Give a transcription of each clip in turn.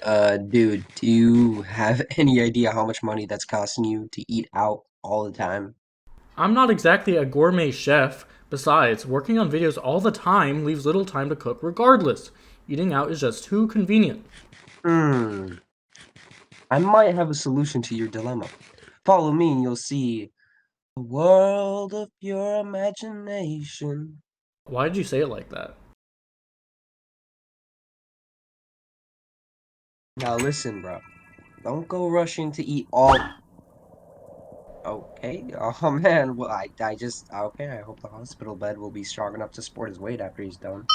Dude, do you have any idea how much money that's costing you to eat out all the time? I'm not exactly a gourmet chef. Besides, working on videos all the time leaves little time to cook regardless. Eating out is just too convenient. Hmm, I might have a solution to your dilemma. Follow me and you'll see a world of pure imagination. Why did you say it like that? Now listen, bro. Don't go rushing to eat all. Okay. Oh man. Well, I just okay. I hope the hospital bed will be strong enough to support his weight after he's done.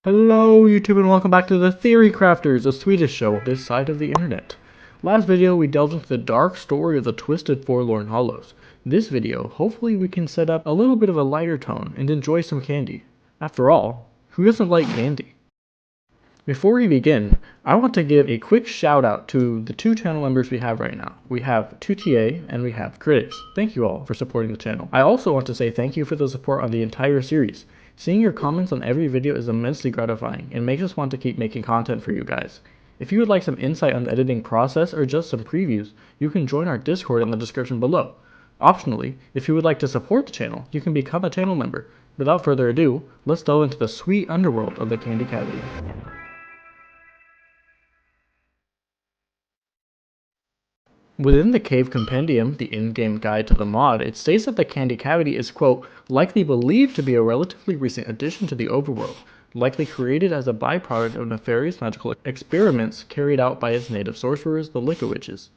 Hello YouTube and welcome back to the Theory Crafters, a Swedish show on this side of the internet. Last video we delved into the dark story of the twisted forlorn hollows. This video, hopefully we can set up a little bit of a lighter tone and enjoy some candy. After all, who doesn't like candy? Before we begin, I want to give a quick shout out to the two channel members we have right now. We have 2TA and we have Critics. Thank you all for supporting the channel. I also want to say thank you for the support on the entire series. Seeing your comments on every video is immensely gratifying and makes us want to keep making content for you guys. If you would like some insight on the editing process or just some previews, you can join our Discord in the description below. Optionally, if you would like to support the channel, you can become a channel member. Without further ado, let's delve into the sweet underworld of the Candy Cavity. Within the Cave Compendium, the in-game guide to the mod, it states that the Candy Cavity is, quote, likely believed to be a relatively recent addition to the overworld, likely created as a byproduct of nefarious magical experiments carried out by its native sorcerers, the Liquor Witches.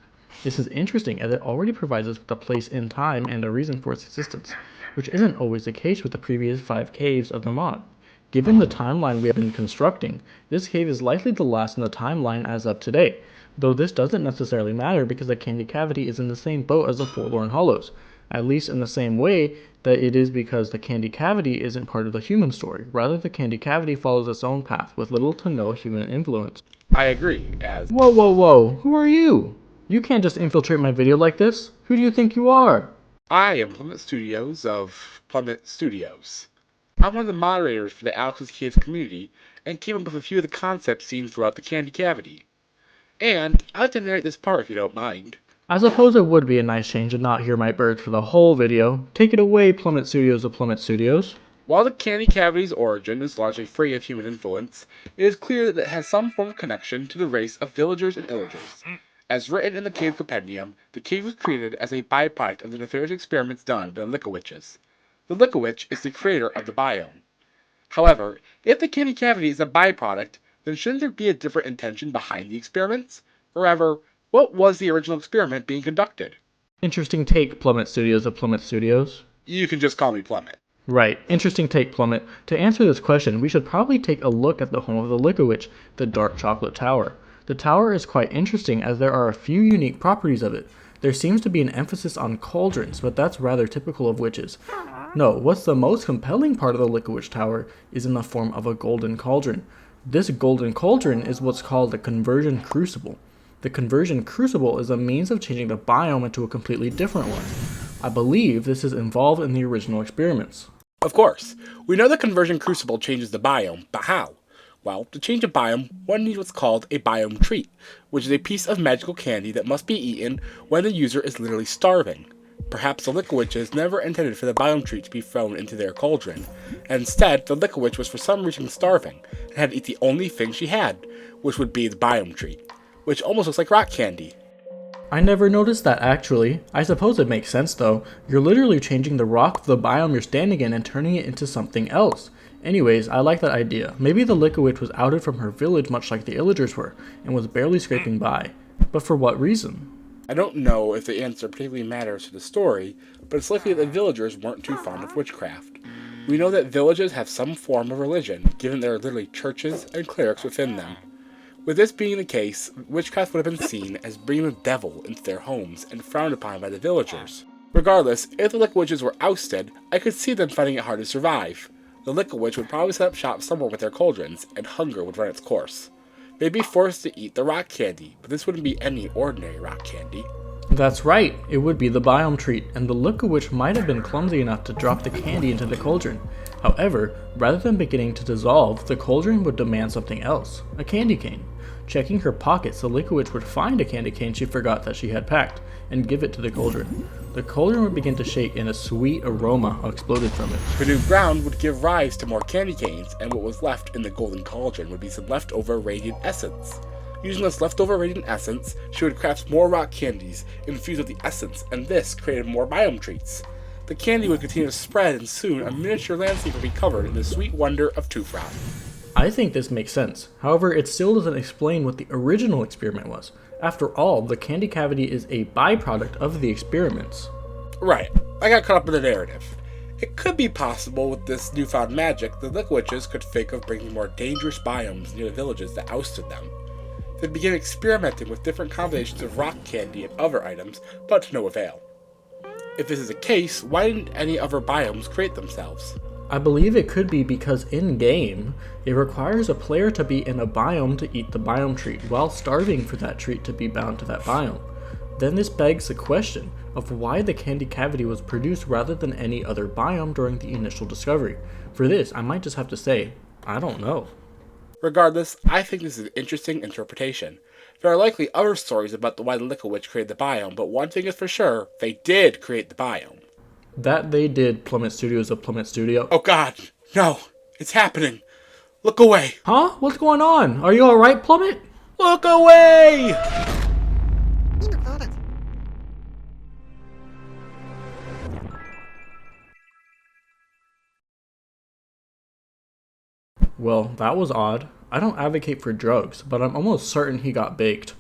This is interesting as it already provides us with a place in time and a reason for its existence, which isn't always the case with the previous 5 caves of the mod. Given the timeline we have been constructing, this cave is likely the last in the timeline as of today, though this doesn't necessarily matter because the Candy Cavity is in the same boat as the Forlorn Hollows, at least in the same way that it is because the Candy Cavity isn't part of the human story. Rather, the Candy Cavity follows its own path with little to no human influence. I agree, as Whoa, whoa, whoa, who are you? You can't just infiltrate my video like this. Who do you think you are? I am Plummet Studios of Plummet Studios. I'm one of the moderators for the Alex's Kids community and came up with a few of the concepts seen throughout the Candy Cavity. And I'd like to narrate this part if you don't mind. I suppose it would be a nice change to not hear my birds for the whole video. Take it away, Plummet Studios of Plummet Studios. While the Candy Cavity's origin is largely free of human influence, it is clear that it has some form of connection to the race of villagers and illagers. As written in the Cave Compendium, the cave was created as a byproduct of the nefarious experiments done by the Liquor Witches. The Liquor Witch is the creator of the biome. However, if the Candy Cavity is a byproduct, then shouldn't there be a different intention behind the experiments? Or rather, what was the original experiment being conducted? Interesting take, Plummet Studios of Plummet Studios. You can just call me Plummet. Right, interesting take, Plummet. To answer this question, we should probably take a look at the home of the Liquor Witch, the Dark Chocolate Tower. The tower is quite interesting as there are a few unique properties of it. There seems to be an emphasis on cauldrons, but that's rather typical of witches. No, what's the most compelling part of the Liquor Witch Tower is in the form of a golden cauldron. This golden cauldron is what's called the conversion crucible. The conversion crucible is a means of changing the biome into a completely different one. I believe this is involved in the original experiments. Of course, we know the conversion crucible changes the biome, but how? Well, to change a biome, one needs what's called a biome treat, which is a piece of magical candy that must be eaten when the user is literally starving. Perhaps the Liquor Witches never intended for the biome treat to be thrown into their cauldron, and instead the Liquor Witch was for some reason starving, and had to eat the only thing she had, which would be the biome treat, which almost looks like rock candy. I never noticed that actually. I suppose it makes sense though. You're literally changing the rock of the biome you're standing in and turning it into something else. Anyways, I like that idea. Maybe the Liquor Witch was outed from her village much like the illagers were, and was barely scraping by. But for what reason? I don't know if the answer particularly matters to the story, but it's likely that the villagers weren't too fond of witchcraft. We know that villages have some form of religion, given there are literally churches and clerics within them. With this being the case, witchcraft would have been seen as bringing the devil into their homes and frowned upon by the villagers. Regardless, if the Liquor Witches were ousted, I could see them finding it hard to survive. The Liquor Witch would probably set up shop somewhere with their cauldrons, and hunger would run its course. They'd be forced to eat the rock candy, but this wouldn't be any ordinary rock candy. That's right, it would be the biome treat, and the Liquor Witch might have been clumsy enough to drop the candy into the cauldron. However, rather than beginning to dissolve, the cauldron would demand something else, a candy cane. Checking her pockets, the Liquor Witch would find a candy cane she forgot that she had packed, and give it to the cauldron. The cauldron would begin to shake and a sweet aroma exploded from it. The new ground would give rise to more candy canes, and what was left in the golden cauldron would be some leftover radiant essence. Using this leftover radiant essence, she would craft more rock candies infused with the essence, and this created more biome treats. The candy would continue to spread, and soon a miniature landscape would be covered in the sweet wonder of Toothrock. I think this makes sense. However, it still doesn't explain what the original experiment was. After all, the candy cavity is a byproduct of the experiments. Right, I got caught up in the narrative. It could be possible with this newfound magic, the Liquor Witches could think of bringing more dangerous biomes near the villages that ousted them. They'd begin experimenting with different combinations of rock candy and other items, but to no avail. If this is the case, why didn't any other biomes create themselves? I believe it could be because in-game, it requires a player to be in a biome to eat the biome treat, while starving for that treat to be bound to that biome. Then this begs the question of why the candy cavity was produced rather than any other biome during the initial discovery. For this, I might just have to say, I don't know. Regardless, I think this is an interesting interpretation. There are likely other stories about why the Liquor Witch created the biome, but one thing is for sure, they did create the biome. That they did, Plummet Studios of Plummet Studio. Oh god, no, it's happening. Look away. Huh? What's going on? Are you alright, Plummet? Look away! Well, that was odd. I don't advocate for drugs, but I'm almost certain he got baked.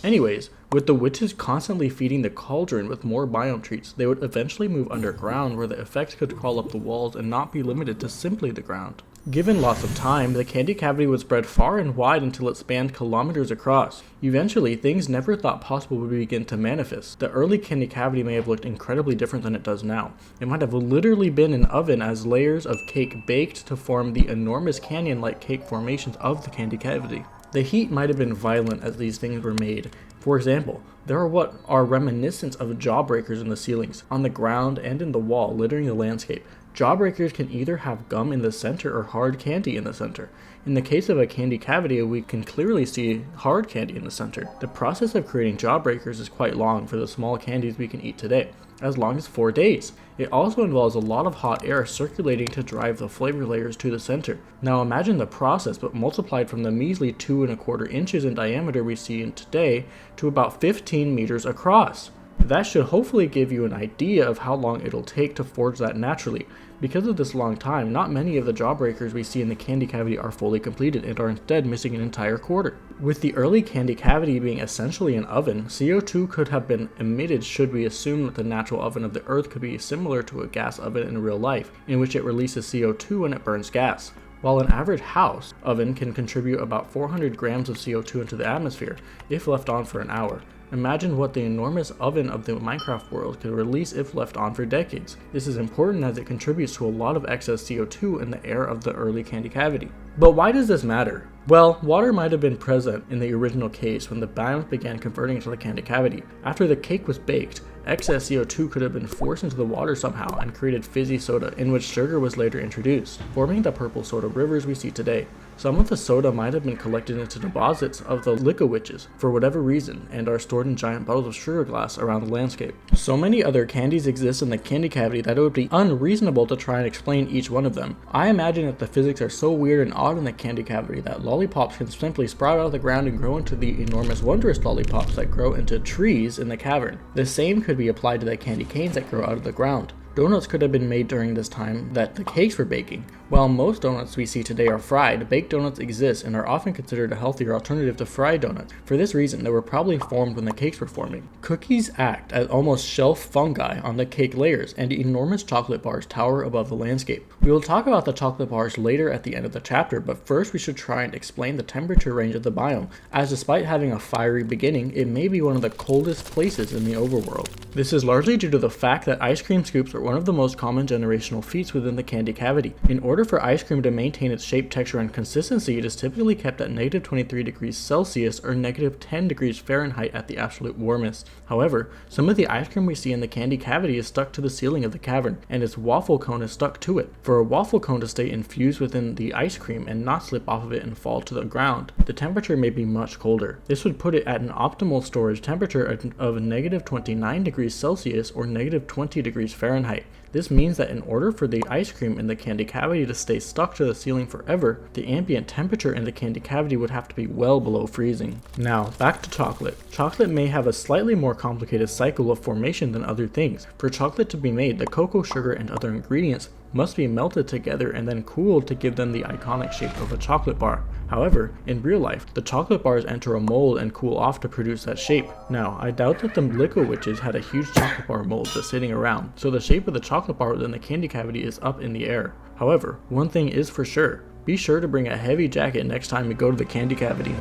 Anyways, with the witches constantly feeding the cauldron with more biome treats, they would eventually move underground where the effects could crawl up the walls and not be limited to simply the ground. Given lots of time, the candy cavity would spread far and wide until it spanned kilometers across. Eventually, things never thought possible would begin to manifest. The early candy cavity may have looked incredibly different than it does now. It might have literally been an oven as layers of cake baked to form the enormous canyon-like cake formations of the candy cavity. The heat might have been violent as these things were made. For example, there are what are reminiscent of jawbreakers in the ceilings, on the ground, and in the wall, littering the landscape. Jawbreakers can either have gum in the center or hard candy in the center. In the case of a candy cavity, we can clearly see hard candy in the center. The process of creating jawbreakers is quite long for the small candies we can eat today, as long as 4 days. It also involves a lot of hot air circulating to drive the flavor layers to the center. Now imagine the process, but multiplied from the measly 2¼ inches in diameter we see in today to about 15 meters across. That should hopefully give you an idea of how long it'll take to forge that naturally. Because of this long time, not many of the jawbreakers we see in the candy cavity are fully completed and are instead missing an entire quarter. With the early candy cavity being essentially an oven, CO2 could have been emitted should we assume that the natural oven of the Earth could be similar to a gas oven in real life, in which it releases CO2 when it burns gas. While an average house oven can contribute about 400 grams of CO2 into the atmosphere if left on for an hour. Imagine what the enormous oven of the Minecraft world could release if left on for decades. This is important as it contributes to a lot of excess CO2 in the air of the early candy cavity. But why does this matter? Well, water might have been present in the original case when the biomes began converting into the candy cavity. After the cake was baked, excess CO2 could have been forced into the water somehow and created fizzy soda, in which sugar was later introduced, forming the purple soda rivers we see today. Some of the soda might have been collected into deposits of the Liquor Witches for whatever reason and are stored in giant bottles of sugar glass around the landscape. So many other candies exist in the candy cavity that it would be unreasonable to try and explain each one of them. I imagine that the physics are so weird and odd in the candy cavity that lollipops can simply sprout out of the ground and grow into the enormous wondrous lollipops that grow into trees in the cavern. The same could be applied to the candy canes that grow out of the ground. Donuts could have been made during this time that the cakes were baking. While most donuts we see today are fried, baked donuts exist and are often considered a healthier alternative to fried donuts. For this reason, they were probably formed when the cakes were forming. Cookies act as almost shelf fungi on the cake layers, and enormous chocolate bars tower above the landscape. We will talk about the chocolate bars later at the end of the chapter, but first we should try and explain the temperature range of the biome, as despite having a fiery beginning, it may be one of the coldest places in the overworld. This is largely due to the fact that ice cream scoops are one of the most common generational feats within the candy cavity. In order for ice cream to maintain its shape, texture, and consistency, it is typically kept at negative 23 degrees Celsius or negative 10 degrees Fahrenheit at the absolute warmest. However, some of the ice cream we see in the candy cavity is stuck to the ceiling of the cavern, and its waffle cone is stuck to it. For a waffle cone to stay infused within the ice cream and not slip off of it and fall to the ground, the temperature may be much colder. This would put it at an optimal storage temperature of negative 29 degrees Celsius or negative 20 degrees Fahrenheit. This means that in order for the ice cream in the candy cavity to stay stuck to the ceiling forever, the ambient temperature in the candy cavity would have to be well below freezing. Now, back to chocolate. Chocolate may have a slightly more complicated cycle of formation than other things. For chocolate to be made, the cocoa, sugar, and other ingredients must be melted together and then cooled to give them the iconic shape of a chocolate bar. However, in real life, the chocolate bars enter a mold and cool off to produce that shape. Now, I doubt that the Liquid Witches had a huge chocolate bar mold just sitting around, so the shape of the chocolate bar within the candy cavity is up in the air. However, one thing is for sure, be sure to bring a heavy jacket next time you go to the candy cavity.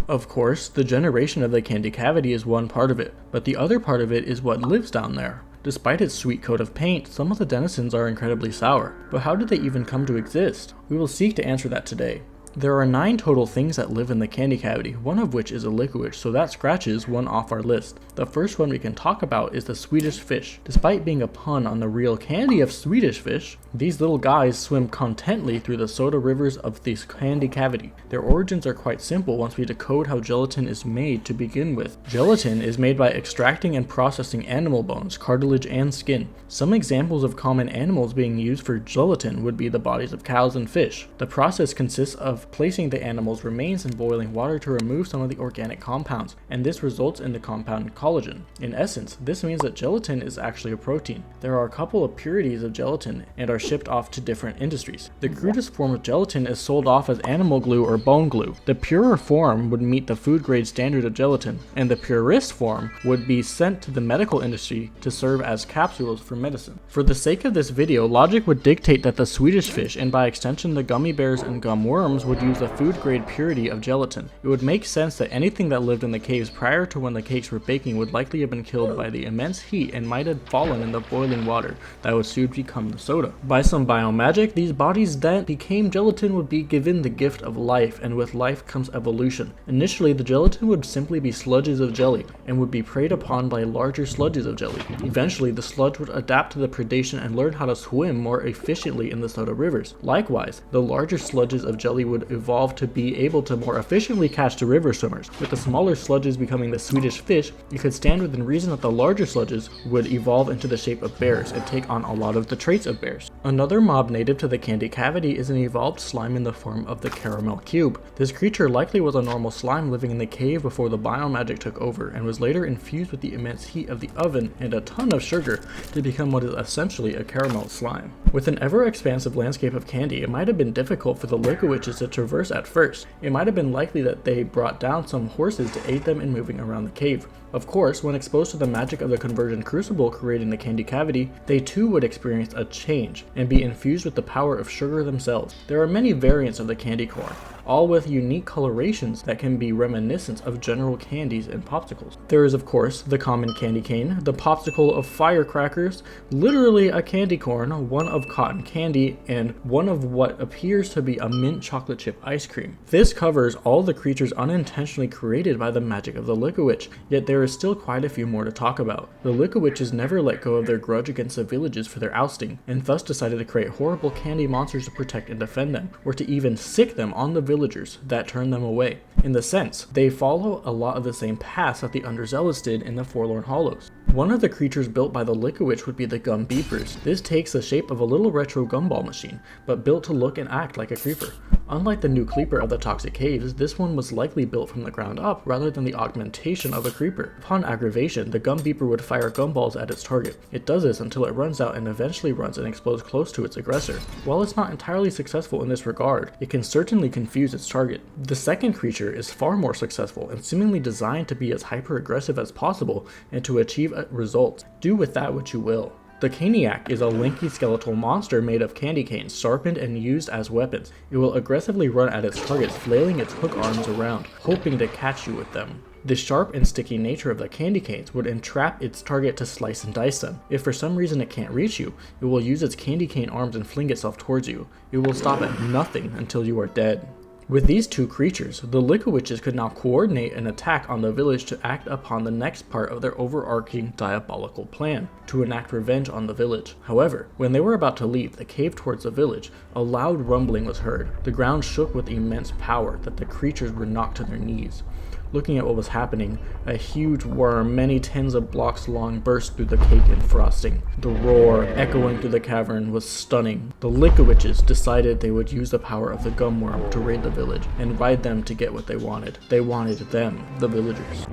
Of course, the generation of the candy cavity is one part of it, but the other part of it is what lives down there. Despite its sweet coat of paint, some of the denizens are incredibly sour. But how did they even come to exist? We will seek to answer that today. There are 9 total things that live in the candy cavity, one of which is a liquid witch, so that scratches one off our list. The first one we can talk about is the Swedish fish. Despite being a pun on the real candy of Swedish fish, these little guys swim contently through the soda rivers of this candy cavity. Their origins are quite simple once we decode how gelatin is made to begin with. Gelatin is made by extracting and processing animal bones, cartilage, and skin. Some examples of common animals being used for gelatin would be the bodies of cows and fish. The process consists of placing the animal's remains in boiling water to remove some of the organic compounds, and this results in the compound collagen. In essence, this means that gelatin is actually a protein. There are a couple of purities of gelatin and are shipped off to different industries. The crudest form of gelatin is sold off as animal glue or bone glue. The purer form would meet the food grade standard of gelatin, and the purest form would be sent to the medical industry to serve as capsules for medicine. For the sake of this video, logic would dictate that the Swedish fish, and by extension the gummy bears and gum worms, would use the food grade purity of gelatin. It would make sense that anything that lived in the caves prior to when the cakes were baking would likely have been killed by the immense heat and might have fallen in the boiling water that would soon become the soda. By some biomagic, these bodies that became gelatin would be given the gift of life, and with life comes evolution. Initially, the gelatin would simply be sludges of jelly and would be preyed upon by larger sludges of jelly. Eventually, the sludge would adapt to the predation and learn how to swim more efficiently in the soda rivers. Likewise, the larger sludges of jelly would evolve to be able to more efficiently catch the river swimmers. With the smaller sludges becoming the Swedish fish, you could stand within reason that the larger sludges would evolve into the shape of bears and take on a lot of the traits of bears. Another mob native to the candy cavity is an evolved slime in the form of the caramel cube. This creature likely was a normal slime living in the cave before the biomagic took over, and was later infused with the immense heat of the oven and a ton of sugar to become what is essentially a caramel slime. With an ever-expansive landscape of candy, it might have been difficult for the Liquid Witches to traverse at first. It might have been likely that they brought down some horses to aid them in moving around the cave. Of course, when exposed to the magic of the conversion crucible creating the candy cavity, they too would experience a change and be infused with the power of sugar themselves. There are many variants of the candy corn, all with unique colorations that can be reminiscent of general candies and popsicles. There is of course the common candy cane, the popsicle of firecrackers, literally a candy corn, one of cotton candy, and one of what appears to be a mint chocolate chip ice cream. This covers all the creatures unintentionally created by the magic of the Liquid Witch, yet there is still quite a few more to talk about. The Liquid Witches never let go of their grudge against the villages for their ousting, and thus decided to create horrible candy monsters to protect and defend them, or to even sick them on the villagers that turned them away. In the sense, they follow a lot of the same paths that the Underzealous did in the Forlorn Hollows. One of the creatures built by the Liquid Witch would be the Gum Beepers. This takes the shape of a little retro gumball machine, but built to look and act like a creeper. Unlike the new creeper of the toxic caves, this one was likely built from the ground up rather than the augmentation of a creeper. Upon aggravation, the gum beeper would fire gumballs at its target. It does this until it runs out and eventually runs and explodes close to its aggressor. While it's not entirely successful in this regard, it can certainly confuse its target. The second creature is far more successful and seemingly designed to be as hyper-aggressive as possible and to achieve results. Do with that what you will. The Caniac is a lanky skeletal monster made of candy canes, sharpened and used as weapons. It will aggressively run at its targets, flailing its hook arms around, hoping to catch you with them. The sharp and sticky nature of the candy canes would entrap its target to slice and dice them. If for some reason it can't reach you, it will use its candy cane arms and fling itself towards you. It will stop at nothing until you are dead. With these two creatures, the Liquid Witches could now coordinate an attack on the village to act upon the next part of their overarching diabolical plan, to enact revenge on the village. However, when they were about to leave the cave towards the village, a loud rumbling was heard. The ground shook with immense power that the creatures were knocked to their knees. Looking at what was happening, a huge worm many tens of blocks long burst through the cake and frosting. The roar, echoing through the cavern, was stunning. The Liquid Witches decided they would use the power of the gum worm to raid the village and ride them to get what they wanted. They wanted them, the villagers.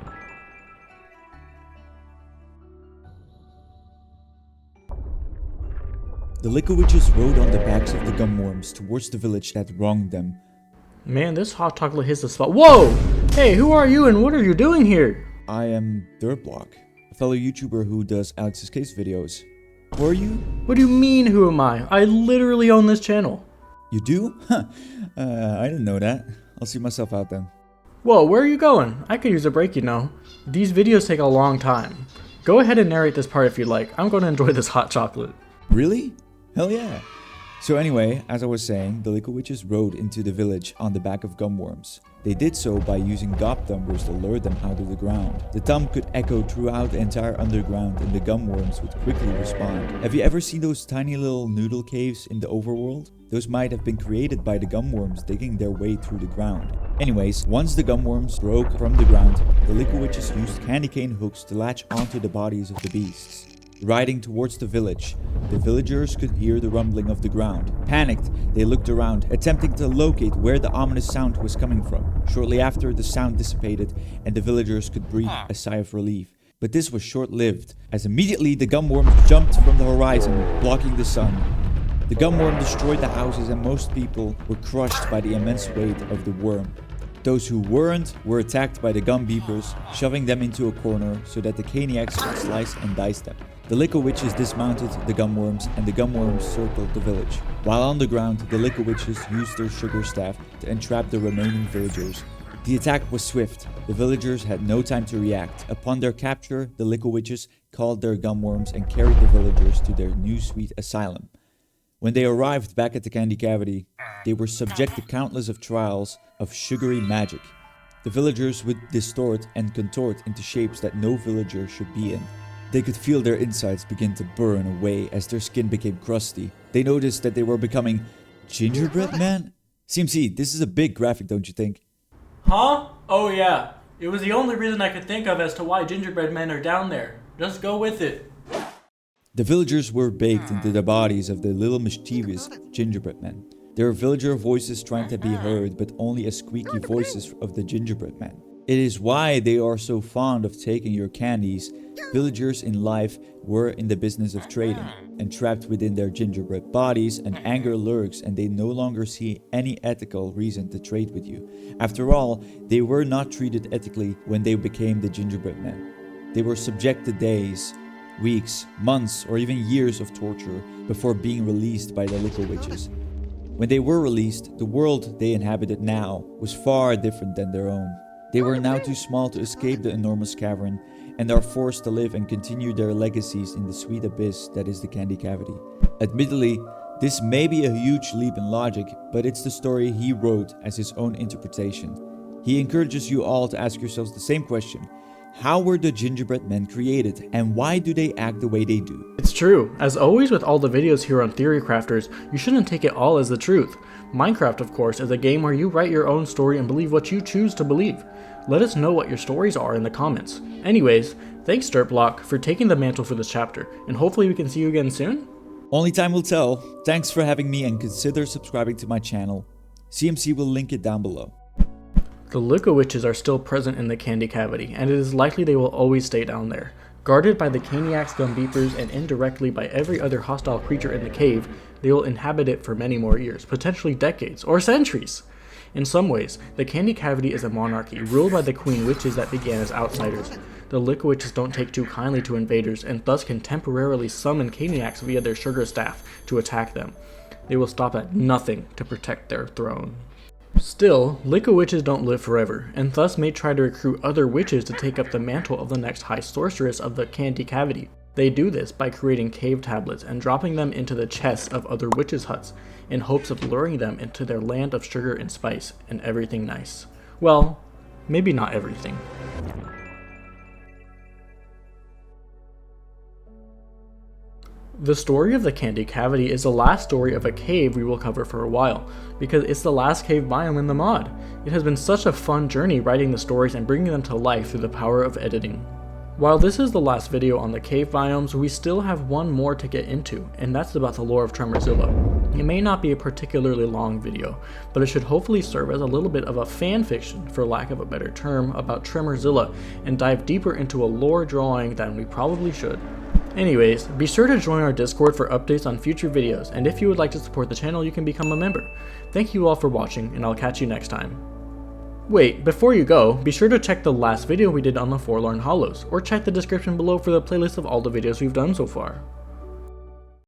The Liquid Witches rode on the backs of the gumworms towards the village that wronged them. Man, this hot chocolate hits the spot. Whoa! Hey, who are you and what are you doing here? I am Dirtblock, a fellow YouTuber who does Alex's Case videos. Who are you? What do you mean, who am I? I literally own this channel. You do? Huh. I didn't know that. I'll see myself out then. Whoa, where are you going? I could use a break, you know. These videos take a long time. Go ahead and narrate this part if you'd like. I'm going to enjoy this hot chocolate. Really? Hell yeah. So anyway, as I was saying, the Liquid Witches rode into the village on the back of gumworms. They did so by using gob thumpers to lure them out of the ground. The thump could echo throughout the entire underground and the gumworms would quickly respond. Have you ever seen those tiny little noodle caves in the overworld? Those might have been created by the gumworms digging their way through the ground. Anyways, once the gumworms broke from the ground, the Liquid Witches used candy cane hooks to latch onto the bodies of the beasts. Riding towards the village, the villagers could hear the rumbling of the ground. Panicked, they looked around, attempting to locate where the ominous sound was coming from. Shortly after, the sound dissipated and the villagers could breathe a sigh of relief. But this was short-lived, as immediately the gumworm jumped from the horizon, blocking the sun. The gumworm destroyed the houses and most people were crushed by the immense weight of the worm. Those who weren't were attacked by the gum beepers, shoving them into a corner so that the Caniacs could slice and dice them. The Liquid Witches dismounted the gumworms and the gumworms circled the village. While on the ground, the Liquid Witches used their sugar staff to entrap the remaining villagers. The attack was swift. The villagers had no time to react. Upon their capture, the Liquid Witches called their gumworms and carried the villagers to their new sweet asylum. When they arrived back at the candy cavity, they were subject to countless of trials of sugary magic. The villagers would distort and contort into shapes that no villager should be in. They could feel their insides begin to burn away as their skin became crusty. They noticed that they were becoming gingerbread men. CMC, this is a big graphic, don't you think? Huh? Oh yeah. It was the only reason I could think of as to why gingerbread men are down there. Just go with it. The villagers were baked into the bodies of the little mischievous gingerbread men. There were villager voices trying to be heard, but only as squeaky voices of the gingerbread men. It is why they are so fond of taking your candies. Villagers in life were in the business of trading, and trapped within their gingerbread bodies, and anger lurks and they no longer see any ethical reason to trade with you. After all, they were not treated ethically when they became the gingerbread men. They were subject to days, weeks, months, or even years of torture before being released by the Liquid Witches. When they were released, the world they inhabited now was far different than their own. They were now too small to escape the enormous cavern and are forced to live and continue their legacies in the sweet abyss that is the candy cavity. Admittedly, this may be a huge leap in logic, but it's the story he wrote as his own interpretation. He encourages you all to ask yourselves the same question. How were the gingerbread men created, and why do they act the way they do? It's true. As always with all the videos here on Theory Crafters, you shouldn't take it all as the truth. Minecraft, of course, is a game where you write your own story and believe what you choose to believe. Let us know what your stories are in the comments. Anyways, thanks Dirtblock for taking the mantle for this chapter, and hopefully we can see you again soon? Only time will tell. Thanks for having me and consider subscribing to my channel. CMC will link it down below. The Liquid Witches are still present in the candy cavity, and it is likely they will always stay down there. Guarded by the Caniacs, Gumbeepers, and indirectly by every other hostile creature in the cave, they will inhabit it for many more years, potentially decades, or centuries. In some ways, the candy cavity is a monarchy, ruled by the Queen Witches that began as outsiders. The Liquid Witches don't take too kindly to invaders, and thus can temporarily summon Caniacs via their sugar staff to attack them. They will stop at nothing to protect their throne. Still, Liquid Witches don't live forever, and thus may try to recruit other witches to take up the mantle of the next High Sorceress of the Candy Cavity. They do this by creating cave tablets and dropping them into the chests of other witches' huts, in hopes of luring them into their land of sugar and spice and everything nice. Well, maybe not everything. The story of the Candy Cavity is the last story of a cave we will cover for a while, because it's the last cave biome in the mod. It has been such a fun journey writing the stories and bringing them to life through the power of editing. While this is the last video on the cave biomes, we still have one more to get into, and that's about the lore of Tremorzilla. It may not be a particularly long video, but it should hopefully serve as a little bit of a fan fiction, for lack of a better term, about Tremorzilla, and dive deeper into a lore drawing than we probably should. Anyways, be sure to join our Discord for updates on future videos, and if you would like to support the channel, you can become a member. Thank you all for watching, and I'll catch you next time. Wait, before you go, be sure to check the last video we did on the Forlorn Hollows, or check the description below for the playlist of all the videos we've done so far.